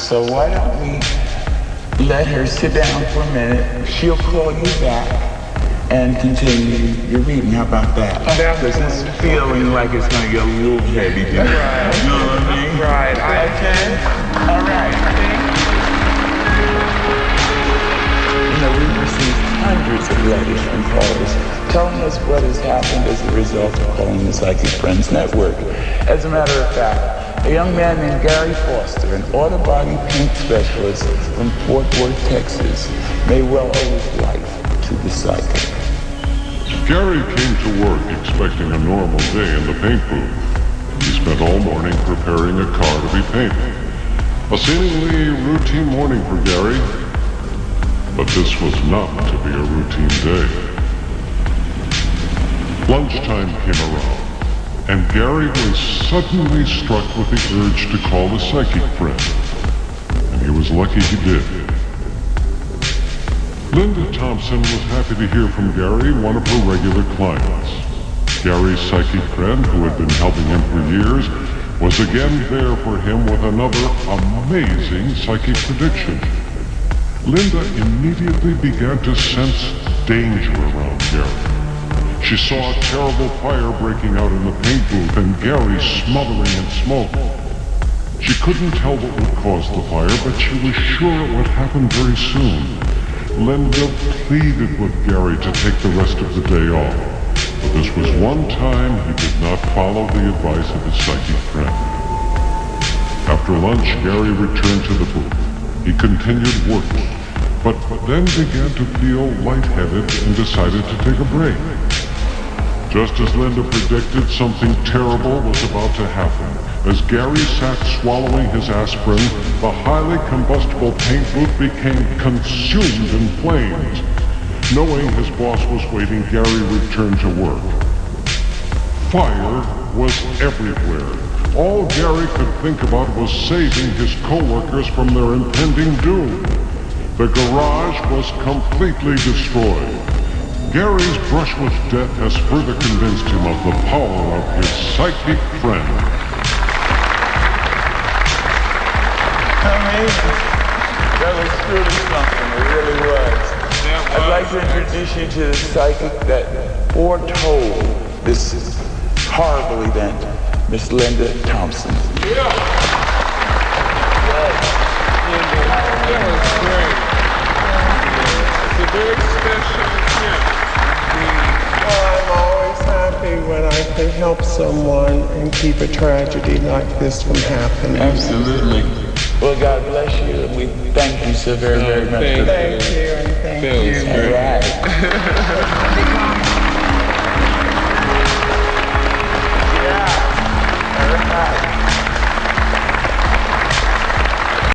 So why don't we let her sit down for a minute. She'll call you back and continue your reading. How about that? Because it's feeling like it's going to get a little heavy today. Right. You know what I mean? Right. Okay? All right. We've received hundreds of letters from callers telling us what has happened as a result of calling the Psychic Friends Network. As a matter of fact, a young man named Gary Foster, an auto body paint specialist from Fort Worth, Texas, may well owe his life to the psychic. Gary came to work expecting a normal day in the paint booth. He spent all morning preparing a car to be painted. A seemingly routine morning for Gary. But this was not to be a routine day. Lunchtime came around, and Gary was suddenly struck with the urge to call the psychic friend. And he was lucky he did. Linda Thompson was happy to hear from Gary, one of her regular clients. Gary's psychic friend, who had been helping him for years, was again there for him with another amazing psychic prediction. Linda immediately began to sense danger around Gary. She saw a terrible fire breaking out in the paint booth and Gary smothering in smoke. She couldn't tell what would cause the fire, but she was sure it would happen very soon. Linda pleaded with Gary to take the rest of the day off, but this was one time he did not follow the advice of his psychic friend. After lunch, Gary returned to the booth. He continued working, but then began to feel lightheaded and decided to take a break. Just as Linda predicted, something terrible was about to happen. As Gary sat swallowing his aspirin, the highly combustible paint booth became consumed in flames. Knowing his boss was waiting, Gary returned to work. Fire was everywhere. All Gary could think about was saving his co-workers from their impending doom. The garage was completely destroyed. Gary's brush with death has further convinced him of the power of his psychic friend. Amazing. That was truly something. It really was. I'd like to introduce you to the psychic that foretold this horrible event, Miss Linda Thompson. Yeah. That was great. It's a very special event. I'm always happy when I can help someone and keep a tragedy like this from happening. Absolutely. Well, God bless you, and we thank you so very, very much. Thank you, and thank you. All right.